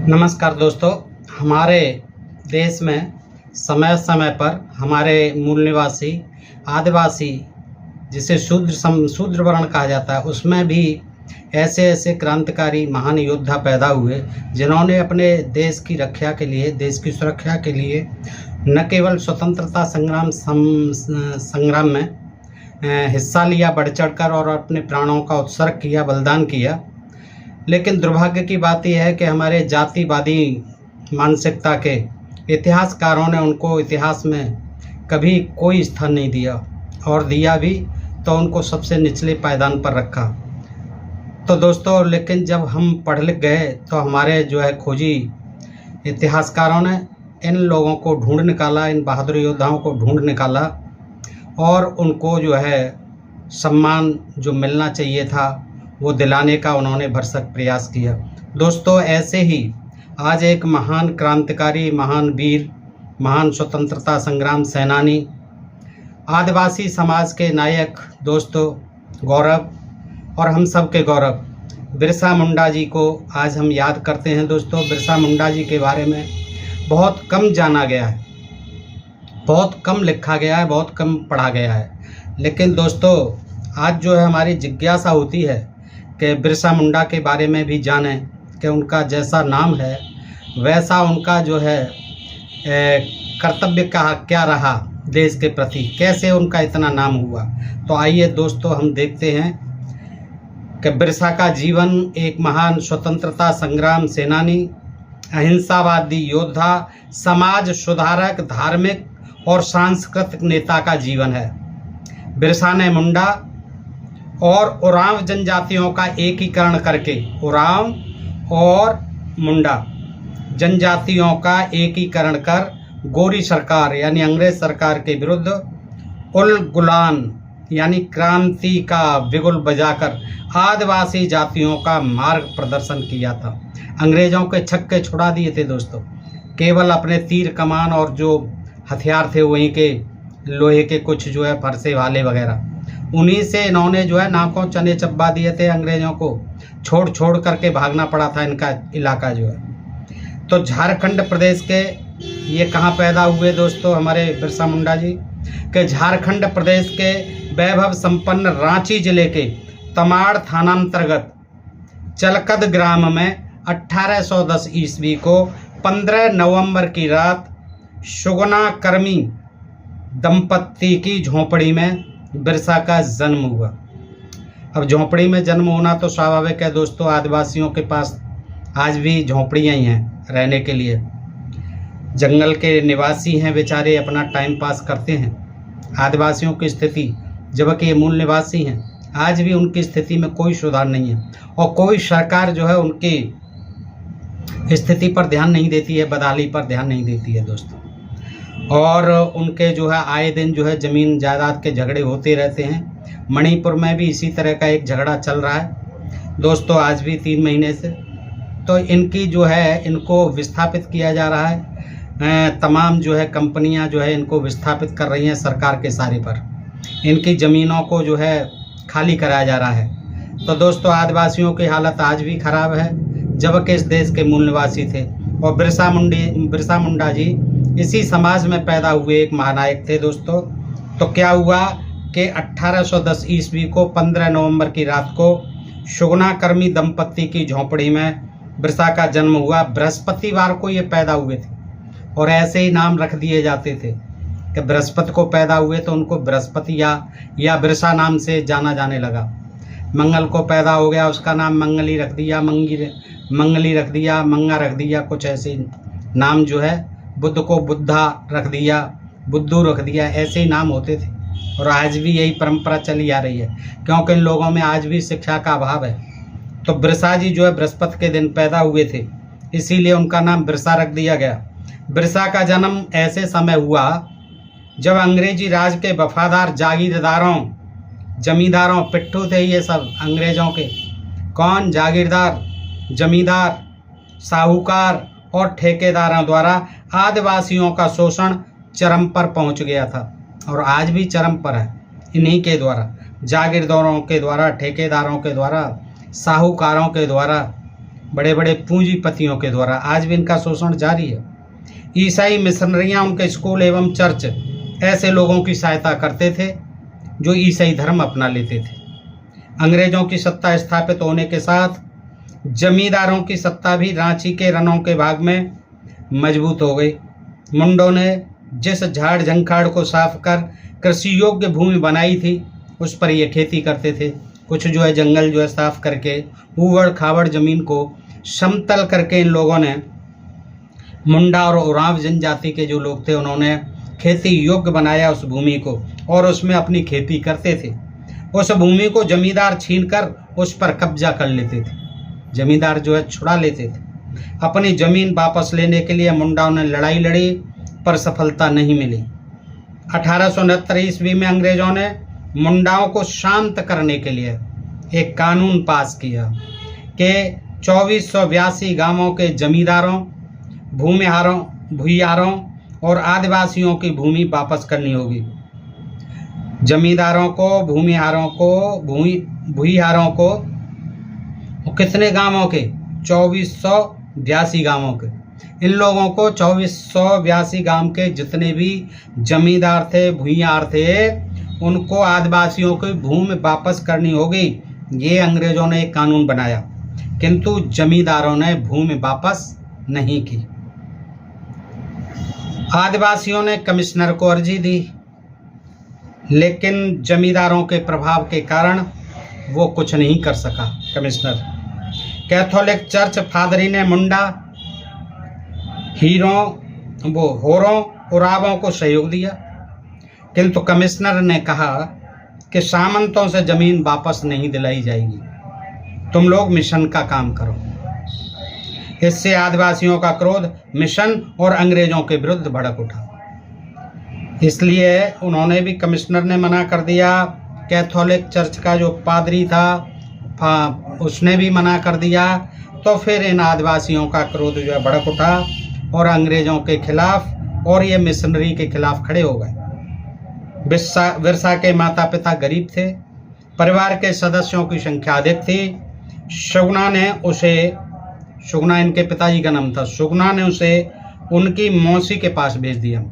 नमस्कार दोस्तों। हमारे देश में समय समय पर हमारे मूल निवासी आदिवासी, जिसे शूद्र वर्ण कहा जाता है, उसमें भी ऐसे ऐसे क्रांतिकारी महान योद्धा पैदा हुए जिन्होंने अपने देश की रक्षा के लिए, देश की सुरक्षा के लिए न केवल स्वतंत्रता संग्राम में हिस्सा लिया बढ़ चढ़कर और अपने प्राणों का उत्सर्ग किया, बलिदान किया, लेकिन दुर्भाग्य की बात यह है कि हमारे जातिवादी मानसिकता के इतिहासकारों ने उनको इतिहास में कभी कोई स्थान नहीं दिया, और दिया भी तो उनको सबसे निचले पायदान पर रखा। तो दोस्तों, लेकिन जब हम पढ़ लिख गए तो हमारे खोजी इतिहासकारों ने इन लोगों को ढूंढ निकाला, इन बहादुर योद्धाओं को ढूंढ निकाला और उनको सम्मान जो मिलना चाहिए था वो दिलाने का उन्होंने भरसक प्रयास किया। दोस्तों, ऐसे ही आज एक महान क्रांतिकारी, महान वीर, महान स्वतंत्रता संग्राम सेनानी, आदिवासी समाज के नायक, दोस्तों गौरव और हम सब के गौरव बिरसा मुंडा जी को आज हम याद करते हैं। दोस्तों, बिरसा मुंडा जी के बारे में बहुत कम जाना गया है, बहुत कम लिखा गया है, बहुत कम पढ़ा गया है, लेकिन दोस्तों आज हमारी जिज्ञासा होती है कि बिरसा मुंडा के बारे में भी जानें कि उनका जैसा नाम है वैसा उनका कर्तव्य का क्या रहा देश के प्रति, कैसे उनका इतना नाम हुआ। तो आइए दोस्तों हम देखते हैं कि बिरसा का जीवन एक महान स्वतंत्रता संग्राम सेनानी, अहिंसावादी योद्धा, समाज सुधारक, धार्मिक और सांस्कृतिक नेता का जीवन है। बिरसा ने मुंडा और उरांव जनजातियों का एकीकरण करके, उरांव और मुंडा जनजातियों का एकीकरण कर गोरी सरकार यानी अंग्रेज सरकार के विरुद्ध उल गुलान यानी क्रांति का बिगुल बजाकर आदिवासी जातियों का मार्ग प्रदर्शन किया था। अंग्रेजों के छक्के छुड़ा दिए थे दोस्तों। केवल अपने तीर कमान और जो हथियार थे वहीं के लोहे के कुछ फरसे वाले वगैरह, उन्हीं से इन्होंने नाकों चने चब्बा दिए थे। अंग्रेजों को छोड़ छोड़ करके भागना पड़ा था इनका इलाका तो झारखंड प्रदेश के ये कहाँ पैदा हुए दोस्तों हमारे बिरसा मुंडा जी के झारखंड प्रदेश के वैभव संपन्न रांची जिले के तमाड़ थानांतर्गत चलकद ग्राम में 1810 ईस्वी को 15 नवंबर की रात सुगना कर्मी दंपत्ति की झोंपड़ी में बिरसा का जन्म हुआ। अब झोंपड़ी में जन्म होना तो स्वाभाविक है दोस्तों, आदिवासियों के पास आज भी झोंपड़ियाँ ही हैं रहने के लिए। जंगल के निवासी हैं बेचारे, अपना टाइम पास करते हैं। आदिवासियों की स्थिति, जबकि ये मूल निवासी हैं, आज भी उनकी स्थिति में कोई सुधार नहीं है और कोई सरकार उनकी स्थिति पर ध्यान नहीं देती है, बदहाली पर ध्यान नहीं देती है दोस्तों। और उनके आए दिन ज़मीन जायदाद के झगड़े होते रहते हैं। मणिपुर में भी इसी तरह का एक झगड़ा चल रहा है दोस्तों, आज भी 3 महीने से। तो इनकी इनको विस्थापित किया जा रहा है। तमाम कंपनियां इनको विस्थापित कर रही हैं सरकार के सहारे पर। इनकी ज़मीनों को खाली कराया जा रहा है। तो दोस्तों, आदिवासियों की हालत आज भी ख़राब है, जबकि इस देश के मूल निवासी थे। और बिरसा मुंडा जी इसी समाज में पैदा हुए एक महानायक थे दोस्तों। तो क्या हुआ कि 1810 ईस्वी को 15 नवंबर की रात को सुगना कर्मी दंपत्ति की झोंपड़ी में बिरसा का जन्म हुआ। बृहस्पतिवार को ये पैदा हुए थे और ऐसे ही नाम रख दिए जाते थे कि बृहस्पति को पैदा हुए तो उनको बृहस्पति या बिरसा नाम से जाना जाने लगा। मंगल को पैदा हो गया, उसका नाम मंगली रख दिया, मंगली रख दिया, मंगा रख दिया, कुछ ऐसे नाम बुद्ध को बुद्धा रख दिया, बुद्धू रख दिया, ऐसे ही नाम होते थे। और आज भी यही परंपरा चली आ रही है, क्योंकि इन लोगों में आज भी शिक्षा का अभाव है। तो बिरसा जी बृहस्पति के दिन पैदा हुए थे, इसीलिए उनका नाम बिरसा रख दिया गया। बिरसा का जन्म ऐसे समय हुआ जब अंग्रेजी राज के वफादार जागीरदारों, जमींदारों, पिट्ठू थे ये सब अंग्रेजों के। कौन? जागीरदार, जमींदार, साहूकार और ठेकेदारों द्वारा आदिवासियों का शोषण चरम पर पहुंच गया था, और आज भी चरम पर है। इन्हीं के द्वारा, जागीरदारों के द्वारा, ठेकेदारों के द्वारा, साहूकारों के द्वारा बड़े बड़े पूंजीपतियों के द्वारा। आज भी इनका शोषण जारी है। ईसाई मिशनरियाँ, उनके स्कूल एवं चर्च ऐसे लोगों की सहायता करते थे जो ईसाई धर्म अपना लेते थे। अंग्रेजों की सत्ता स्थापित होने के साथ जमींदारों की सत्ता भी रांची के रनों के भाग में मजबूत हो गई। मुंडों ने जिस झाड़ झंखाड़ को साफ कर कृषि योग्य भूमि बनाई थी उस पर ये खेती करते थे। कुछ जो है जंगल जो है साफ करके ऊबड़ खाबड़ जमीन को समतल करके इन लोगों ने, मुंडा और उरांव जनजाति के जो लोग थे, उन्होंने खेती योग्य बनाया उस भूमि को और उसमें अपनी खेती करते थे। उस भूमि को जमींदार छीनकर उस पर कब्जा कर लेते थे। जमींदार जो है छुड़ा लेते थे। अपनी जमीन वापस लेने के लिए मुंडाओं ने लड़ाई लड़ी पर सफलता नहीं मिली। 1869 ईस्वी में अंग्रेजों ने मुंडाओं को शांत करने के लिए एक कानून पास किया कि 2482 गांवों के जमींदारों, भूमिहारों और आदिवासियों की भूमि वापस करनी होगी। जमींदारों को, भूमिहारों को कितने गांवों के? 2482 गांवों के। इन लोगों को 2482 गांव के जितने भी जमींदार थे, भूमिहार थे, उनको आदिवासियों की भूमि वापस करनी होगी। ये अंग्रेजों ने एक कानून बनाया, किंतु जमींदारों ने भूमि वापस नहीं की। आदिवासियों ने कमिश्नर को अर्जी दी, लेकिन जमींदारों के प्रभाव के कारण वो कुछ नहीं कर सका। कमिश्नर कैथोलिक चर्च फादरी ने मुंडा, होरों, उरावों को सहयोग दिया, किंतु कमिश्नर ने कहा कि सामंतों से जमीन वापस नहीं दिलाई जाएगी, तुम लोग मिशन का काम करो। इससे आदिवासियों का क्रोध मिशन और अंग्रेजों के विरुद्ध भड़क उठा। इसलिए उन्होंने भी, कमिश्नर ने मना कर दिया। कैथोलिक चर्च का जो पादरी था उसने भी मना कर दिया। तो फिर इन आदिवासियों का क्रोध जो है भड़क उठा और अंग्रेजों के खिलाफ और ये मिशनरी के खिलाफ खड़े हो गए। बिरसा के माता पिता गरीब थे, परिवार के सदस्यों की संख्या अधिक थी। शुगना इनके पिताजी का नाम था। शुगना ने उसे उनकी मौसी के पास भेज दिया,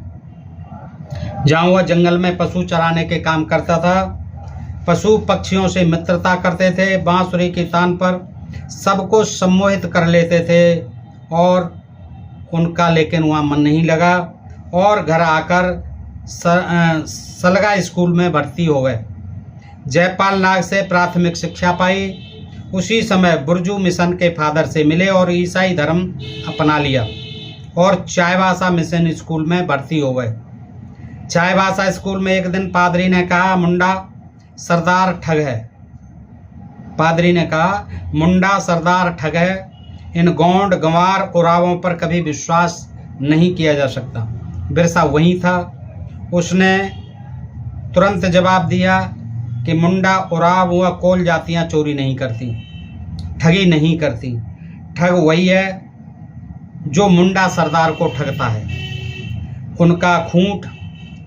जहाँ वह जंगल में पशु चराने के काम करता था। पशु पक्षियों से मित्रता करते थे, बांसुरी की तान पर सबको सम्मोहित कर लेते थे और उनका लेकिन वहाँ मन नहीं लगा और घर आकर सलगा स्कूल में भर्ती हो गए। जयपाल नाग से प्राथमिक शिक्षा पाई। उसी समय बुर्जू मिशन के फादर से मिले और ईसाई धर्म अपना लिया और चाईबासा मिशन स्कूल में भर्ती हो गए। चाईबासा स्कूल में एक दिन पादरी ने कहा, मुंडा सरदार ठग है। पादरी ने कहा, मुंडा सरदार ठग है, इन गोंड गंवार उरावों पर कभी विश्वास नहीं किया जा सकता। बिरसा वहीं था। उसने तुरंत जवाब दिया कि मुंडा, उराव व कोल जातियां चोरी नहीं करती, ठगी नहीं करती। ठग वही है जो मुंडा सरदार को ठगता है। उनका खूंट,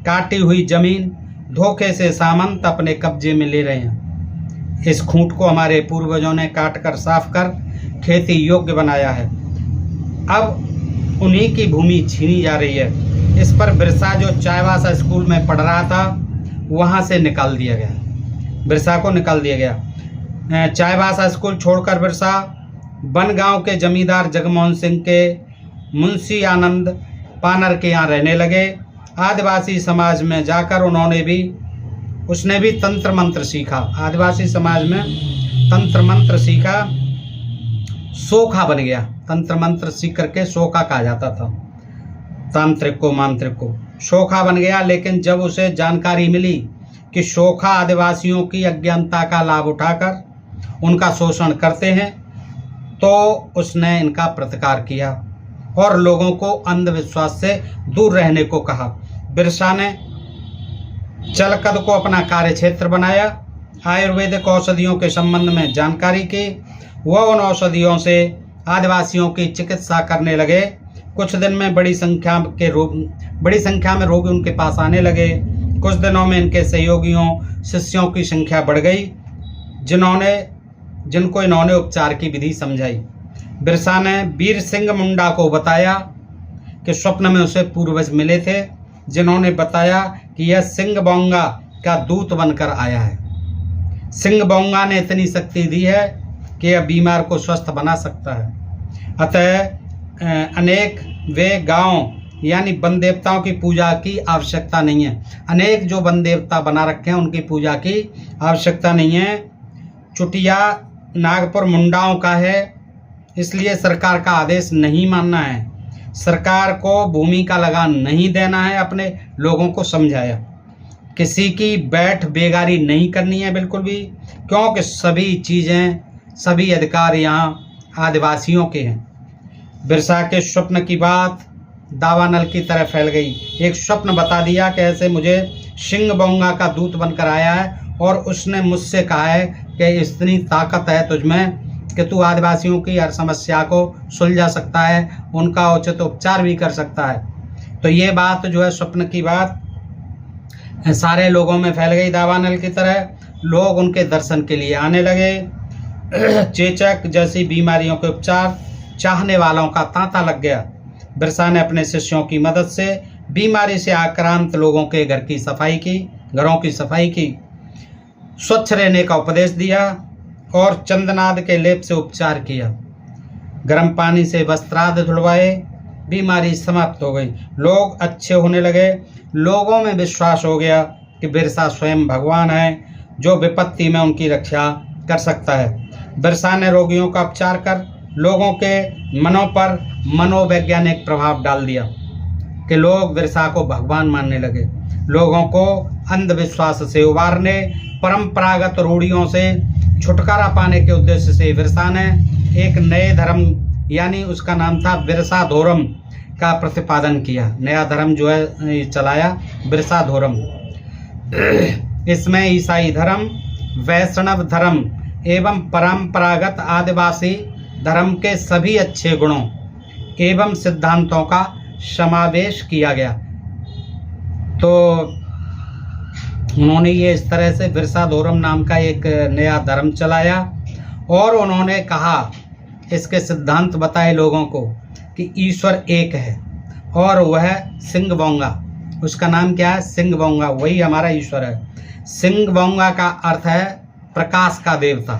काटी हुई जमीन धोखे से सामंत अपने कब्जे में ले रहे हैं। इस खूंट को हमारे पूर्वजों ने काट कर साफ कर खेती योग्य बनाया है। अब उन्हीं की भूमि छीनी जा रही है। इस पर बिरसा, जो चाईबासा स्कूल में पढ़ रहा था, वहाँ से निकाल दिया गया। बिरसा को निकाल दिया गया। चाईबासा स्कूल छोड़कर बिरसा बनगांव के जमींदार जगमोहन सिंह के मुंशी आनंद पानर के यहाँ रहने लगे। आदिवासी समाज में जाकर उसने भी तंत्र मंत्र सीखा। आदिवासी समाज में तंत्र मंत्र सीखा, सोखा बन गया। तंत्र मंत्र सीख करके सोखा कहा जाता था, तांत्रिक को, मांत्रिक को। सोखा बन गया, लेकिन जब उसे जानकारी मिली कि सोखा आदिवासियों की अज्ञानता का लाभ उठाकर उनका शोषण करते हैं, तो उसने इनका प्रतिकार किया और लोगों को अंधविश्वास से दूर रहने को कहा। बिरसा ने चलकद को अपना कार्य क्षेत्र बनाया। आयुर्वेदिक औषधियों के संबंध में जानकारी की। वह उन औषधियों से आदिवासियों की चिकित्सा करने लगे। कुछ दिन में बड़ी संख्या में रोगी उनके पास आने लगे। कुछ दिनों में इनके सहयोगियों, शिष्यों की संख्या बढ़ गई, जिनको इन्होंने उपचार की विधि समझाई। बिरसा ने वीर सिंह मुंडा को बताया कि स्वप्न में उसे पूर्वज मिले थे, जिन्होंने बताया कि यह सिंह बोंगा का दूत बनकर आया है। सिंह बोंगा ने इतनी शक्ति दी है कि यह बीमार को स्वस्थ बना सकता है। अतः अनेक वे गांव यानी वन देवताओं की पूजा की आवश्यकता नहीं है। अनेक जो वन देवता बना रखे हैं उनकी पूजा की आवश्यकता नहीं है। चुटिया नागपुर मुंडाओं का है, इसलिए सरकार का आदेश नहीं मानना है। सरकार को भूमि का लगान नहीं देना है। अपने लोगों को समझाया किसी की बैठ बेगारी नहीं करनी है बिल्कुल भी, क्योंकि सभी चीज़ें सभी अधिकार यहाँ आदिवासियों के हैं। बिरसा के स्वप्न की बात दावानल की तरह फैल गई। एक स्वप्न बता दिया कि ऐसे मुझे सिंह बोंगा का दूत बनकर आया है और उसने मुझसे कहा है कि इतनी ताकत है तुझमें कि तू आदिवासियों की हर समस्या को सुलझा सकता है, उनका उचित उपचार भी कर सकता है। तो ये बात जो है स्वप्न की बात सारे लोगों में फैल गई दावानल की तरह। लोग उनके दर्शन के लिए आने लगे। चेचक जैसी बीमारियों के उपचार चाहने वालों का तांता लग गया। बिरसा ने अपने शिष्यों की मदद से बीमारी से आक्रांत लोगों के घरों की सफाई की, स्वच्छ रहने का उपदेश दिया और चंदनाद के लेप से उपचार किया। गर्म पानी से वस्त्राद धुलवाए, बीमारी समाप्त हो गई। लोग अच्छे होने लगे। लोगों में विश्वास हो गया कि बिरसा स्वयं भगवान है जो विपत्ति में उनकी रक्षा कर सकता है। बिरसा ने रोगियों का उपचार कर लोगों के मनों पर मनोवैज्ञानिक प्रभाव डाल दिया कि लोग बिरसा को भगवान मानने लगे। लोगों को अंधविश्वास से उबारने, परंपरागत रूढ़ियों से छुटकारा पाने के उद्देश्य से बिरसा ने एक नए धर्म यानी उसका नाम था बिरसा धोरम का प्रतिपादन किया। नया धर्म जो है चलाया, बिरसा धोरम। इसमें ईसाई धर्म, वैष्णव धर्म एवं परंपरागत आदिवासी धर्म के सभी अच्छे गुणों एवं सिद्धांतों का समावेश किया गया। तो उन्होंने ये इस तरह से बिरसा धोरम नाम का एक नया धर्म चलाया और उन्होंने कहा, इसके सिद्धांत बताए लोगों को कि ईश्वर एक है और वह सिंह बोंगा, उसका नाम क्या है? सिंह बोंगा, वही हमारा ईश्वर है। सिंह बोंगा का अर्थ है प्रकाश का देवता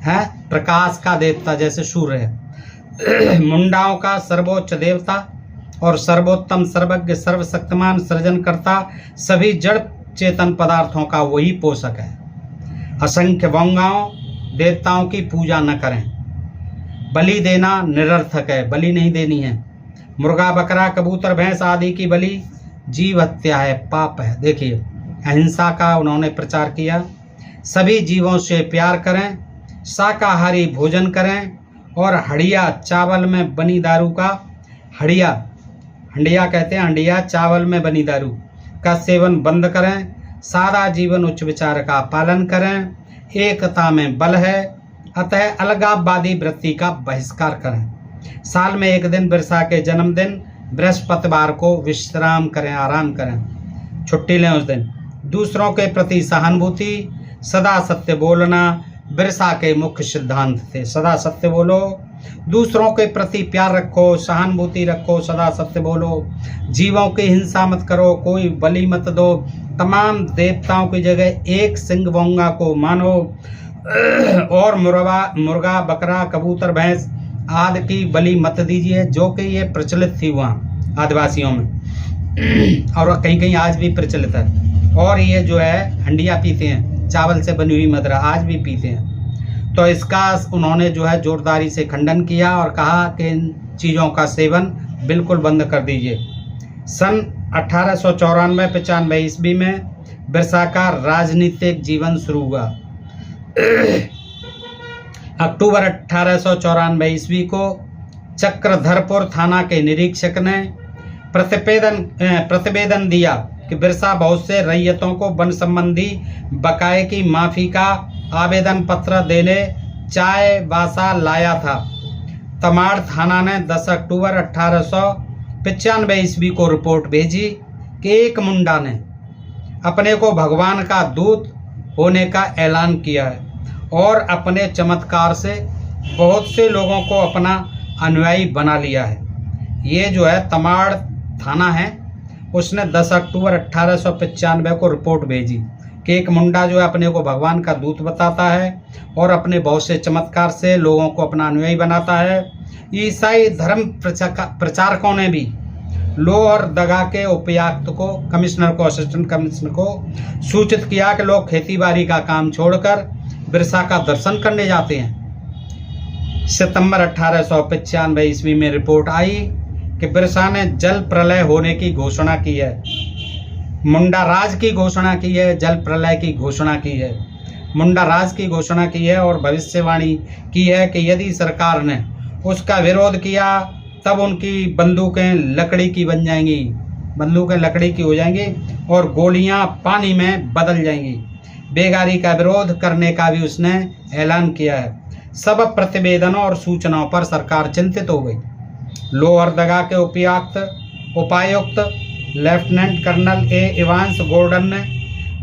है, प्रकाश का देवता जैसे सूर्य है। मुंडाओं का सर्वोच्च देवता और सर्वोत्तम, सर्वज्ञ, सर्वशक्तिमान, सृजनकर्ता, सभी जड़ चेतन पदार्थों का वही पोषक है। असंख्य बोंगाओं देवताओं की पूजा न करें। बलि देना निरर्थक है, बलि नहीं देनी है। मुर्गा, बकरा, कबूतर, भैंस आदि की बलि जीव हत्या है, पाप है। देखिए, अहिंसा का उन्होंने प्रचार किया। सभी जीवों से प्यार करें, शाकाहारी भोजन करें और हंडिया चावल में बनी दारू का हंडिया कहते हैं, हंडिया चावल में बनी दारू का सेवन बंद करें। सादा जीवन उच्च विचार का पालन करें। एकता में बल है, अतः अलगाववादी वृत्ति का बहिष्कार करें। साल में एक दिन बिरसा के जन्मदिन बृहस्पतिवार को विश्राम करें, आराम करें, छुट्टी लें उस दिन। दूसरों के प्रति सहानुभूति, सदा सत्य बोलना बिरसा के मुख्य सिद्धांत थे। सदा सत्य बोलो, दूसरों के प्रति प्यार रखो, सहानुभूति रखो, सदा सत्य बोलो, जीवों की हिंसा मत करो, कोई बलि मत दो, तमाम देवताओं की जगह एक सिंह बोंगा को मानो और मुर्गा, बकरा, कबूतर, भैंस आदि की बलि मत दीजिए, जो कि ये प्रचलित थी वहाँ आदिवासियों में और कहीं कहीं आज भी प्रचलित है। और ये जो है हंडिया पीते हैं, चावल से बनी हुई मदिरा आज भी पीते हैं। तो इसका उन्होंने जो है जोरदारी से खंडन किया और कहा कि इन चीज़ों का सेवन बिल्कुल बंद कर दीजिए। सन 1894-95 ईस्वी में बिरसा का राजनीतिक जीवन शुरू हुआ। अक्टूबर 1894 ईस्वी को चक्रधरपुर थाना के निरीक्षक ने प्रतिवेदन दिया कि बिरसा बहुत से रैयतों को वन संबंधी बकाये की माफ़ी का आवेदन पत्र देने चाईबासा लाया था। तमाड़ थाना ने 10 अक्टूबर 1895 ईस्वी को रिपोर्ट भेजी कि एक मुंडा ने अपने को भगवान का दूत होने का ऐलान किया है और अपने चमत्कार से बहुत से लोगों को अपना अनुयायी बना लिया है। ये जो है तमाड़ थाना है, उसने 10 अक्टूबर 1895 को रिपोर्ट भेजी कि एक मुंडा जो है अपने को भगवान का दूत बताता है और अपने बहुत से चमत्कार से लोगों को अपना अनुयायी बनाता है। ईसाई धर्म प्रचारकों ने भी लोहरदगा के उपायुक्त को, कमिश्नर को, असिस्टेंट कमिश्नर को सूचित किया कि लोग खेतीबाड़ी का काम छोड़कर बिरसा का दर्शन करने जाते हैं। सितंबर 1895 ईस्वी में रिपोर्ट आई कि बिरसा ने जल प्रलय होने की घोषणा की है, मुंडा राज की घोषणा की है, जल प्रलय की घोषणा की है, मुंडा राज की घोषणा की है और भविष्यवाणी की है कि यदि सरकार ने उसका विरोध किया तब उनकी बंदूकें लकड़ी की बन जाएंगी, बंदूकें लकड़ी की हो जाएंगी और गोलियां पानी में बदल जाएंगी। बेगारी का विरोध करने का भी उसने ऐलान किया है। सब प्रतिवेदनों और सूचनाओं पर सरकार चिंतित हो गई। लोहरदगा के उपायुक्त lieutenant colonel A Evans Gordon ने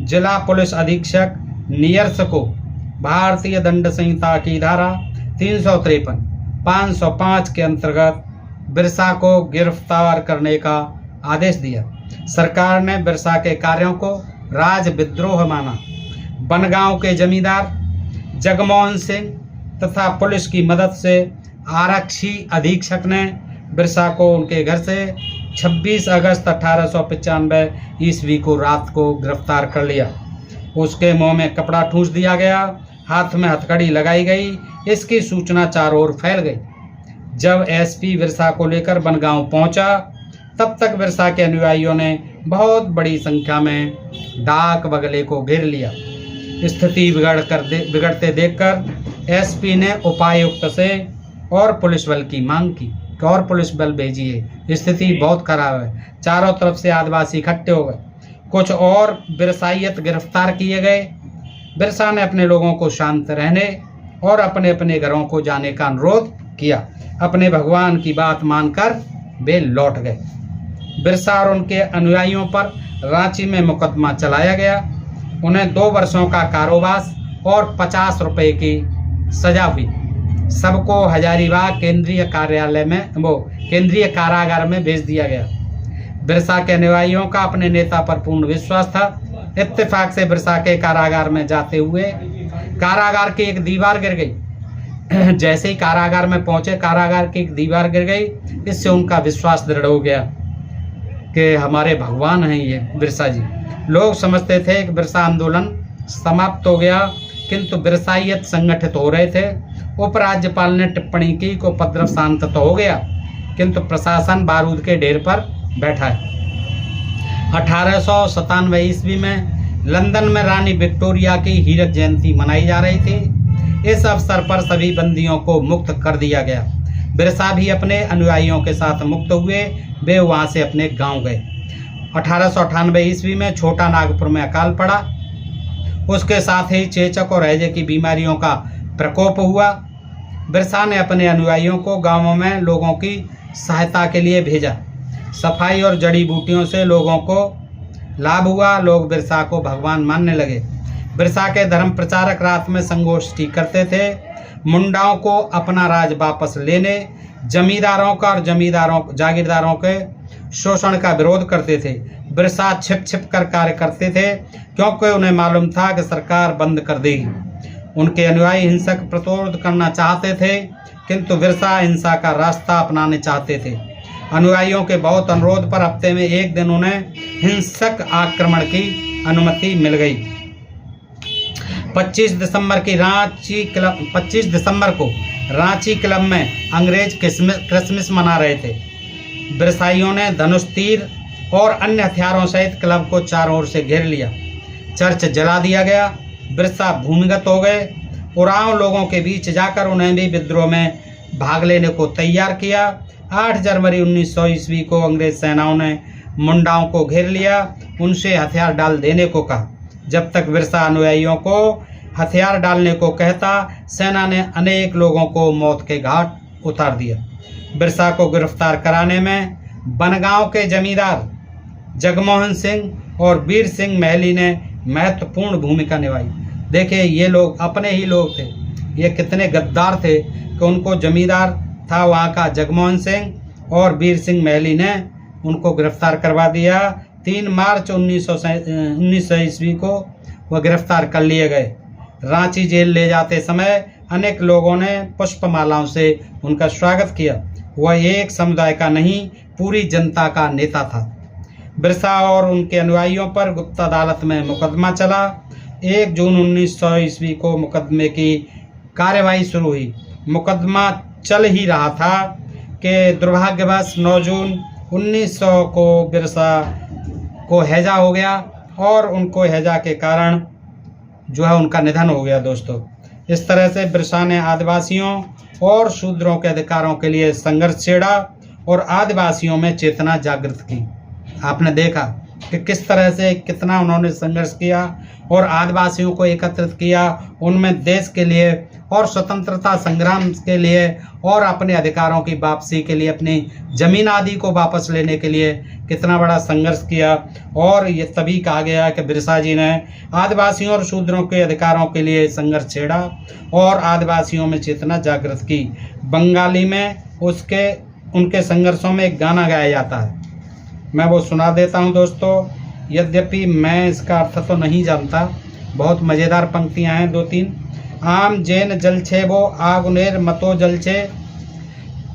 जिला पुलिस अधीक्षक नियर्स को भारतीय दंड संहिता की धारा 353, 505 के अंतर्गत बिरसा को गिरफ्तार करने का आदेश दिया। सरकार ने बिरसा के कार्यों को राज विद्रोह माना। बनगांव के जमींदार जगमोहन सिंह तथा पुलिस की मदद से आरक्षी अधीक्षक ने बिरसा को उनके घर से 26 अगस्त 1895 ईस्वी को रात को गिरफ्तार कर लिया। उसके मुंह में कपड़ा ठूंस दिया गया, हाथ में हथकड़ी लगाई गई। इसकी सूचना चारों ओर फैल गई। जब एसपी बिरसा को लेकर बनगांव पहुंचा तब तक बिरसा के अनुयायियों ने बहुत बड़ी संख्या में डाक बंगले को घेर लिया। स्थिति बिगड़ते देखकर एसपी ने उपायुक्त से और पुलिस बल की मांग की कि और पुलिस बल भेजिए, स्थिति बहुत खराब है। चारों तरफ से आदिवासी इकट्ठे हो गए। कुछ और बिरसाइत गिरफ्तार किए गए। बिरसा ने अपने लोगों को शांत रहने और अपने अपने घरों को जाने का अनुरोध किया। अपने भगवान की बात मानकर वे लौट गए। बिरसा और उनके अनुयायियों पर रांची में मुकदमा चलाया गया। उन्हें 2 वर्षों का कारावास और 50 रुपए की सजा हुई। सबको हजारीबाग केंद्रीय कारागार में भेज दिया गया। बिरसा के अनुयायियों का अपने नेता पर पूर्ण विश्वास था। इत्तेफाक से बिरसा के कारागार में जाते हुए कारागार की एक दीवार गिर गई। जैसे ही कारागार में पहुंचे, कारागार की एक दीवार गिर गई। इससे उनका विश्वास दृढ़ हो गया कि हमारे भगवान हैं ये बिरसा जी। लोग समझते थे कि बिरसा आंदोलन समाप्त हो गया, किंतु बिरसाइयत संगठित हो रहे थे। उपराज्यपाल ने टिप्पणी की कि उपद्रव शांत तो हो गया, किंतु प्रशासन बारूद के ढेर पर बैठा है। 1897 ईस्वी में लंदन में रानी विक्टोरिया की हीरक जयंती मनाई जा रही थी। इस अवसर पर सभी बंदियों को मुक्त कर दिया गया। बिरसा भी अपने अनुयायियों के साथ मुक्त हुए। वे वहां से अपने गांव गए। 1898 ईस्वी में छोटा नागपुर में अकाल पड़ा। उसके साथ ही चेचक और हैजे की बीमारियों का प्रकोप हुआ। बिरसा ने अपने अनुयायियों को गांवों में लोगों की सहायता के लिए भेजा। सफाई और जड़ी बूटियों से लोगों को लाभ हुआ। लोग बिरसा को भगवान मानने लगे। बिरसा के धर्म प्रचारक रात में संगोष्ठी करते थे। मुंडाओं को अपना राज वापस लेने, जमींदारों का और जागीरदारों के शोषण का विरोध करते थे। बिरसा छिप छिप कर कार्य करते थे, क्योंकि उन्हें मालूम था कि सरकार बंद कर देगी। उनके अनुयायी हिंसक प्रतिरोध करना चाहते थे, किंतु बिरसा हिंसा का रास्ता अपनाने चाहते थे। अनुयायियों के बहुत अनुरोध पर हफ्ते में एक दिन उन्हें हिंसक आक्रमण की अनुमति मिल गई। 25 दिसंबर को रांची क्लब में अंग्रेज क्रिसमस मना रहे थे। बिरसाइयों ने धनुष, तीर और अन्य हथियारों सहित क्लब को चारों ओर से घेर लिया। चर्च जला दिया गया। बिरसा भूमिगत हो गए। उरांव लोगों के बीच जाकर उन्हें भी विद्रोह में भाग लेने को तैयार किया। 8 जनवरी 1900 ईस्वी को अंग्रेज सेनाओं ने मुंडाओं को घेर लिया। उनसे हथियार डाल देने को कहा। जब तक बिरसा अनुयायियों को हथियार डालने को कहता, सेना ने अनेक लोगों को मौत के घाट उतार दिया। बिरसा को गिरफ्तार कराने में बनगांव के जमींदार जगमोहन सिंह और वीर सिंह महली ने महत्वपूर्ण भूमिका निभाई। देखिए, ये लोग अपने ही लोग थे। ये कितने गद्दार थे कि उनको जमींदार था वहाँ का जगमोहन सिंह और वीर सिंह महली ने उनको गिरफ्तार करवा दिया। 3 मार्च 1900 ईस्वी को वह गिरफ्तार कर लिए गए। रांची जेल ले जाते समय अनेक लोगों ने पुष्पमालाओं से उनका स्वागत किया। वह एक समुदाय का नहीं, पूरी जनता का नेता था। बिरसा और उनके अनुयायियों पर गुप्त अदालत में मुकदमा चला। 1 जून 1900 ईस्वी को मुकदमे की कार्यवाही शुरू हुई। मुकदमा चल ही रहा था कि दुर्भाग्यवश 9 जून 1900 को बिरसा को हैजा हो गया और उनको हैजा के कारण जो है उनका निधन हो गया। दोस्तों, इस तरह से बिरसा ने आदिवासियों और शूद्रों के अधिकारों के लिए संघर्ष छेड़ा और आदिवासियों में चेतना जागृत की। आपने देखा कि किस तरह से कितना उन्होंने संघर्ष किया और आदिवासियों को एकत्रित किया, उनमें देश के लिए और स्वतंत्रता संग्राम के लिए और अपने अधिकारों की वापसी के लिए, अपनी जमीन आदि को वापस लेने के लिए कितना बड़ा संघर्ष किया। और ये तभी कहा गया कि बिरसा जी ने आदिवासियों और शूद्रों के अधिकारों के लिए संघर्ष छेड़ा और आदिवासियों में चेतना जागृत की। बंगाली में उनके संघर्षों में एक गाना गाया जाता है, मैं वो सुना देता हूँ दोस्तों। यद्यपि मैं इसका अर्थ तो नहीं जानता, बहुत मज़ेदार पंक्तियाँ हैं 2-3। आम जैन जल छे वो आगुनेर मतो जल छे,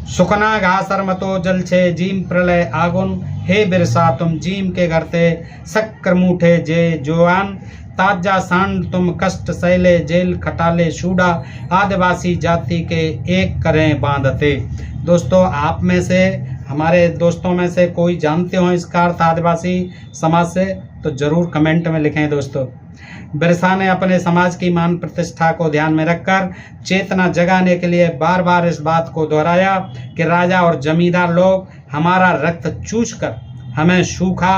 सुखना घासर मतो जल छे, जीम प्रलय आगुन हे बिरसा तुम जीम के घरते, शक्कर मूठे जे जोआन, ताजा सांड तुम कष्ट सैले, जेल खटाले शूडा, आदिवासी जाति के एक करें बांधते। दोस्तों, आप में से, हमारे दोस्तों में से कोई जानते हो इसका अर्थ आदिवासी समाज से, तो जरूर कमेंट में लिखें। दोस्तों, बिरसा ने अपने समाज की मान प्रतिष्ठा को ध्यान में रखकर चेतना जगाने के लिए बार बार इस बात को दोहराया कि राजा और जमींदार लोग हमारा रक्त चूसकर हमें सूखा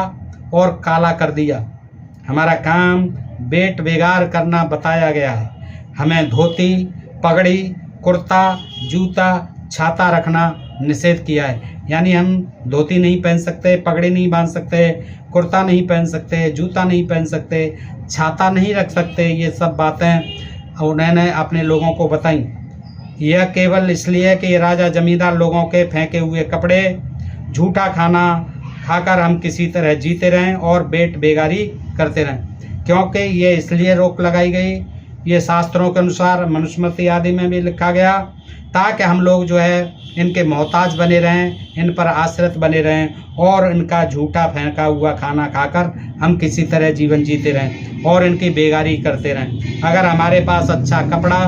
और काला कर दिया। हमारा काम बेट बेगार करना बताया गया है। हमें धोती, पगड़ी, कुर्ता, जूता, छाता रखना निषेध किया है। यानी हम धोती नहीं पहन सकते, पगड़ी नहीं बांध सकते, कुर्ता नहीं पहन सकते, जूता नहीं पहन सकते, छाता नहीं रख सकते। ये सब बातें उन्होंने अपने लोगों को बताई। यह केवल इसलिए कि राजा जमींदार लोगों के फेंके हुए कपड़े, झूठा खाना खाकर हम किसी तरह जीते रहें और बेट बेगारी करते रहें। क्योंकि ये इसलिए रोक लगाई गई, ये शास्त्रों के अनुसार मनुस्मृति आदि में भी लिखा गया, ताकि हम लोग जो है इनके मोहताज बने रहें, इन पर आश्रित बने रहें और इनका झूठा फेंका हुआ खाना खाकर हम किसी तरह जीवन जीते रहें और इनकी बेगारी करते रहें। अगर हमारे पास अच्छा कपड़ा,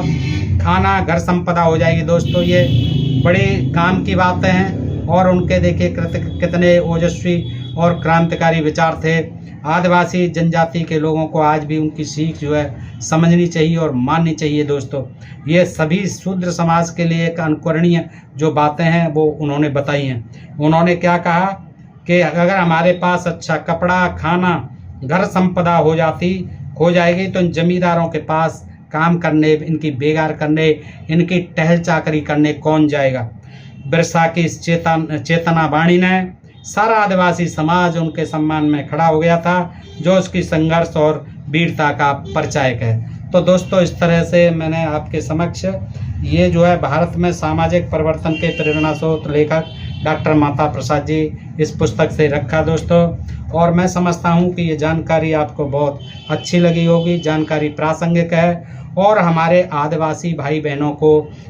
खाना, घर संपदा हो जाएगी दोस्तों, ये बड़े काम की बातें हैं। और उनके देखिए कितने ओजस्वी और क्रांतिकारी विचार थे। आदिवासी जनजाति के लोगों को आज भी उनकी सीख जो है समझनी चाहिए और माननी चाहिए। दोस्तों, ये सभी शूद्र समाज के लिए एक अनुकरणीय जो बातें हैं वो उन्होंने बताई हैं। उन्होंने क्या कहा कि अगर हमारे पास अच्छा कपड़ा, खाना, घर संपदा खो जाएगी तो इन जमींदारों के पास काम करने, इनकी बेगार करने, इनकी टहल चाकरी करने कौन जाएगा। बिरसा की इस चेतना वाणी ने सारा आदिवासी समाज उनके सम्मान में खड़ा हो गया था, जो उसकी संघर्ष और वीरता का परिचायक है। तो दोस्तों, इस तरह से मैंने आपके समक्ष ये जो है भारत में सामाजिक परिवर्तन के प्रेरणा स्रोत लेखक डॉक्टर माता प्रसाद जी इस पुस्तक से रखा दोस्तों। और मैं समझता हूँ कि ये जानकारी आपको बहुत अच्छी लगी होगी, जानकारी प्रासंगिक है और हमारे आदिवासी भाई बहनों को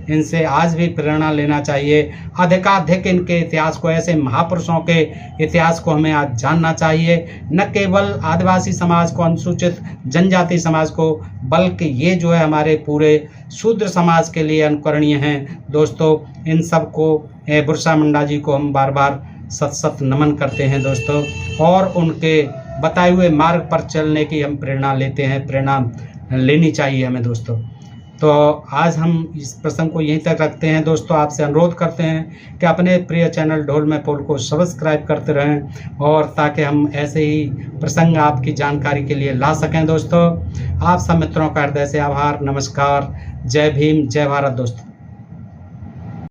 इनसे आज भी प्रेरणा लेना चाहिए। अधिकाधिक इनके इतिहास को, ऐसे महापुरुषों के इतिहास को हमें आज जानना चाहिए। न केवल आदिवासी समाज को, अनुसूचित जनजाति समाज को, बल्कि ये जो है हमारे पूरे शूद्र समाज के लिए अनुकरणीय हैं। दोस्तों, इन सब को बिरसा मुंडा जी को हम बार बार सत सत नमन करते हैं दोस्तों, और उनके बताए हुए मार्ग पर चलने की हम प्रेरणा लेते हैं, प्रेरणा लेनी चाहिए हमें दोस्तों। तो आज हम इस प्रसंग को यहीं तक रखते हैं दोस्तों। आपसे अनुरोध करते हैं कि अपने प्रिय चैनल ढोल में पोल को सब्सक्राइब करते रहें और ताकि हम ऐसे ही प्रसंग आपकी जानकारी के लिए ला सकें दोस्तों। आप सब मित्रों का हृदय से आभार, नमस्कार, जय भीम, जय भारत दोस्तों।